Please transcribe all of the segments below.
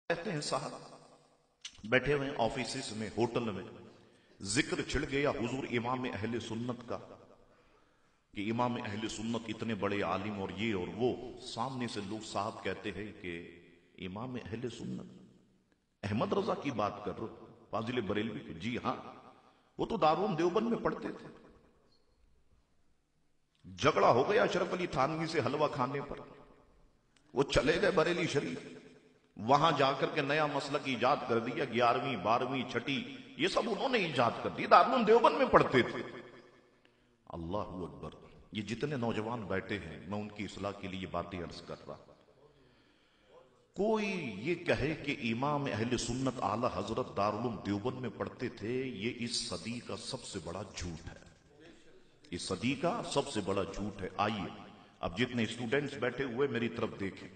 कहते हैं साहब बैठे हुए ऑफिस में, होटल में, जिक्र छिड़ गया हुजूर इमाम अहले सुन्नत का कि इमाम अहले सुन्नत इतने बड़े आलिम और ये और वो। सामने से लोग साहब कहते हैं कि इमाम अहले सुन्नत अहमद रजा की बात कर रहे हो, फाजिल बरेलवी की? जी हां, वो तो दारुल देवबंद में पढ़ते थे। झगड़ा हो गया अशरफ अली थानवी से हलवा खाने पर, वो चले गए बरेली शरीफ, वहां जाकर के नया मसलक ईजाद कर दिया। 11वीं 12वीं 6ठी ये सब उन्होंने ईजाद कर दिया, दारुल देवबंद में पढ़ते थे। अल्लाह अकबर। ये जितने नौजवान बैठे हैं, मैं उनकी इस्लाह के लिए बातें अर्ज कर रहा। कोई ये कहे कि इमाम अहले सुन्नत आला हजरत दारुल देवबंद में पढ़ते थे, ये इस सदी का सबसे बड़ा झूठ है। इस सदी का सबसे बड़ा झूठ है। आइए अब जितने स्टूडेंट्स बैठे हुए मेरी तरफ देखें।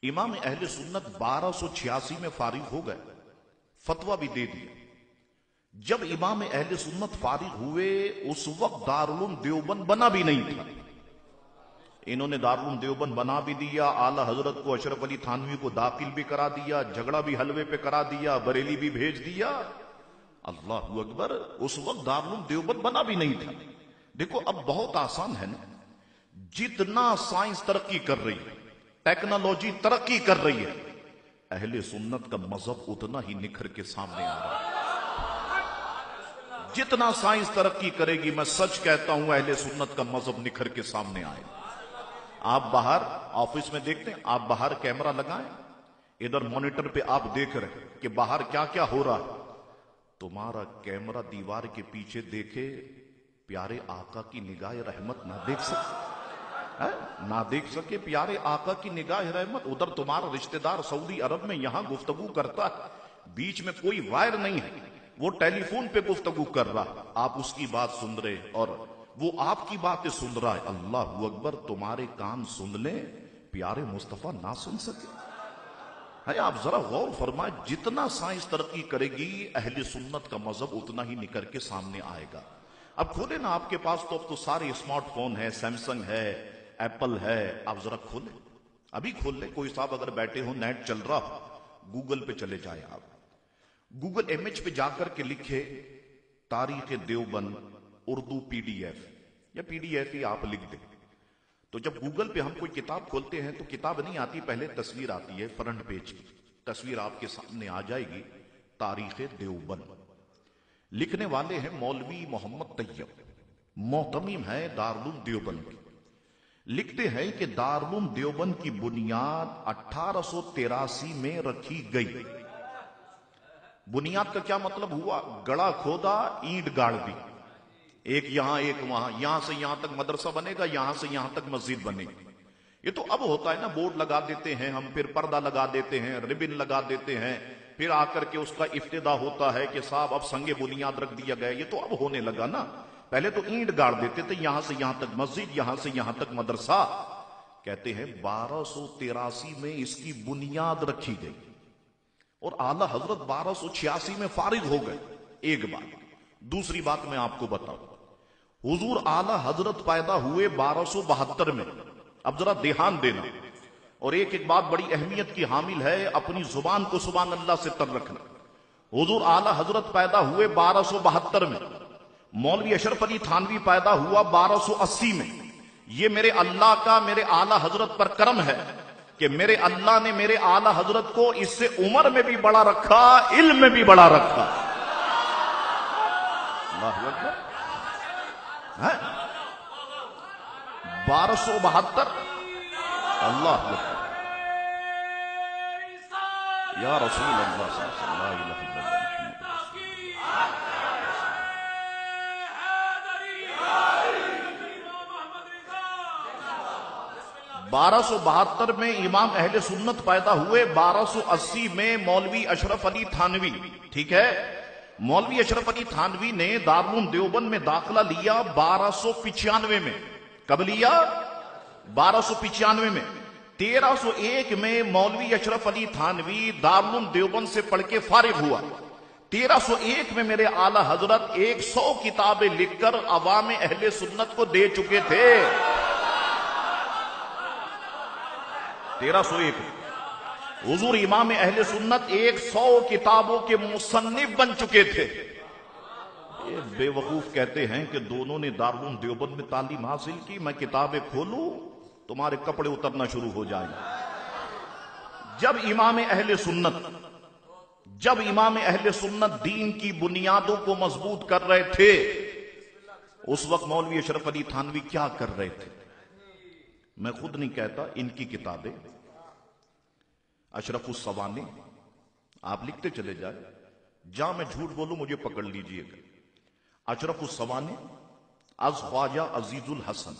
इमाम अहले सुन्नत 1286 में फारिग हो गए, फतवा भी दे दिया। जब इमाम अहले सुन्नत फारिग हुए उस वक्त दारुल देवबंद बना भी नहीं था। इन्होंने दारुल देवबंद बना भी दिया, आला हजरत को अशरफ अली थानवी को दाखिल भी करा दिया, झगड़ा भी हलवे पे करा दिया, बरेली भी भेज दिया। अल्लाह अकबर। उस वक्त दारुल देवबंद बना भी नहीं था। देखो अब बहुत आसान है ना, जितना साइंस तरक्की कर रही है, टेक्नोलॉजी तरक्की कर रही है, अहले सुन्नत का मजहब उतना ही निखर के सामने आ रहा है। जितना साइंस तरक्की करेगी, मैं सच कहता हूं, अहले सुन्नत का मजहब निखर के सामने आएगा। आप बाहर ऑफिस में देखते हैं, आप बाहर कैमरा लगाएं, इधर मॉनिटर पे आप देख रहे हैं कि बाहर क्या क्या हो रहा है। तुम्हारा कैमरा दीवार के पीछे देखे, प्यारे आका की निगाह रहमत ना देख सके, ना देख सके प्यारे आका की निगाह रहमत। उधर तुम्हारा रिश्तेदार सऊदी अरब में यहां गुफ्तगू करता है, बीच में कोई वायर नहीं है, वो टेलीफोन पे गुफ्तगू कर रहा, आप उसकी बात सुन रहे और वो आपकी बातें सुन रहा है। अल्लाह अकबर। तुम्हारे कान सुन ले, प्यारे मुस्तफा ना सुन सके। है आप जरा गौर फरमाए, जितना साइंस तरक्की करेगी, अहले सुन्नत का मजहब उतना ही निकल के सामने आएगा। अब खोले ना, आपके पास तो अब तो सारे स्मार्टफोन है, सैमसंग है, एप्पल है, आप जरा खोले, अभी खोल ले। कोई साहब अगर बैठे हो, नेट चल रहा, गूगल पे चले जाए आप, गूगल इमेज पे जाकर के लिखे तारीख देवबंद उर्दू पीडीएफ, या पीडीएफ ही आप लिख दे, तो जब गूगल पे हम कोई किताब खोलते हैं तो किताब नहीं आती, पहले तस्वीर आती है, फ्रंट पेज की तस्वीर आपके सामने आ जाएगी, तारीख देवबंद। लिखने वाले हैं मौलवी मोहम्मद तैयब, मोहतमीम है दारुल देवबंद की। लिखते हैं कि दारुल देवबंद की बुनियाद 1883 में रखी गई। बुनियाद का क्या मतलब हुआ? गड़ा खोदा, ईंट गाड़ दी, एक यहां एक वहां, यहां से यहां तक मदरसा बनेगा, यहां से यहां तक मस्जिद बनेगी। ये तो अब होता है ना, बोर्ड लगा देते हैं हम, फिर पर्दा लगा देते हैं, रिबन लगा देते हैं, फिर आकर के उसका इफ्तिदा होता है कि साहब अब संगे बुनियाद रख दिया गया। ये तो अब होने लगा ना, पहले तो ईंट गाड़ देते थे, यहां से यहां तक मस्जिद, यहां से यहां तक मदरसा। कहते हैं 1283 में इसकी बुनियाद रखी गई और आला हजरत 1286 में फारिग हो गए। एक बात। दूसरी बात मैं आपको बताऊं, हुजूर आला हजरत पैदा हुए 1272 में। अब जरा ध्यान देना, और एक एक बात बड़ी अहमियत की हामिल है, अपनी जुबान को सुभान अल्लाह से तर रखना। हुजूर आला हजरत पैदा हुए 1272 में, मौलवी अशरफ अली थानवी पैदा हुआ 1280 में। ये मेरे अल्लाह का मेरे आला हजरत पर करम है कि मेरे अल्लाह ने मेरे आला हजरत को इससे उम्र में भी बड़ा रखा, इल्म में भी बड़ा रखा। अल्लाह अकबर। 1272। अल्लाह अकबर। या रसूल अल्लाह सल्लल्लाहु अलैहि वसल्लम। 1272 में इमाम अहले सुन्नत पैदा हुए, 1280 में मौलवी अशरफ अली थानवी, ठीक है, मौलवी अशरफ अली थानवी ने दारुल देवबंद में दाखिला लिया 1295 में। कब लिया? 1295 में। 1301 में मौलवी अशरफ अली थानवी दारुल देवबंद से पढ़ के फारिग हुआ। 1301 में मेरे आला हजरत 100 किताबें लिखकर अवाम अहले सुन्नत को दे चुके थे। 1301 हुजूर इमाम अहले सुन्नत 100 किताबों के मुसन्निफ बन चुके थे। ये बेवकूफ कहते हैं कि दोनों ने दारुल देवबंद में तालीम हासिल की, मैं किताबें खोलूं तुम्हारे कपड़े उतरना शुरू हो जाएंगे। जब इमाम अहले सुन्नत दीन की बुनियादों को मजबूत कर रहे थे, उस वक्त मौलवी अशरफ अली थानवी क्या कर रहे थे? मैं खुद नहीं कहता, इनकी किताबें अशरफुस सवाने, आप लिखते चले जाए, जहां मैं झूठ बोलूं मुझे पकड़ लीजिएगा। अशरफुस सवाने अज ख्वाजा अजीजुल हसन,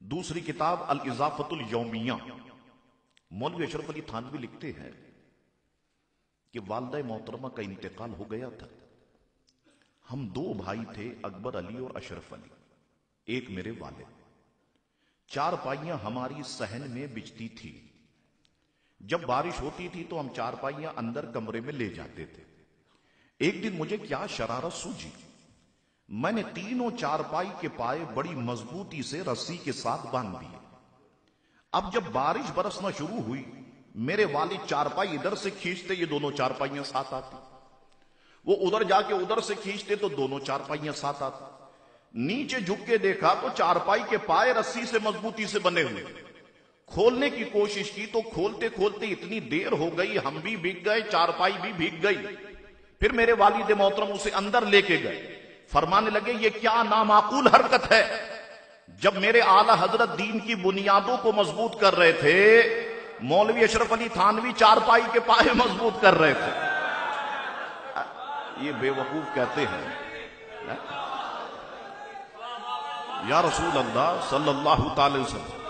दूसरी किताब अल इजाफतुल यौमिया। मौलवी अशरफ अली थानवी लिखते हैं कि वालिदा मोहतरमा का इंतकाल हो गया था। हम 2 भाई थे, अकबर अली और अशरफ अली, एक मेरे वालिद। 4 पाइयां हमारी सहन में बिछती थी। जब बारिश होती थी तो हम 4 पाइयां अंदर कमरे में ले जाते थे। एक दिन मुझे क्या शरारत सूझी, मैंने तीनों 4 पाई के पाए बड़ी मजबूती से रस्सी के साथ बांध दिए। अब जब बारिश बरसना शुरू हुई, मेरे वालिद 4 पाई इधर से खींचते, ये दोनों 4 पाइयां साथ आती। वो उधर जाके उधर से खींचते तो दोनों 4 पाइयां साथ आती। नीचे झुक के देखा तो 4 पाई के पाए रस्सी से मजबूती से बने हुए। खोलने की कोशिश की तो खोलते खोलते इतनी देर हो गई, हम भी भीग गए, 4 पाई भी भीग गई। फिर मेरे वालिद मोहतरम उसे अंदर लेके गए, फरमाने लगे ये क्या नामाकूल हरकत है। जब मेरे आला हजरत दीन की बुनियादों को मजबूत कर रहे थे, मौलवी अशरफ अली थानवी 4 पाई के पाए मजबूत कर रहे थे। ये बेवकूफ कहते हैं या रसूल अल्लाह सल्लल्लाहु अलैहि वसल्लम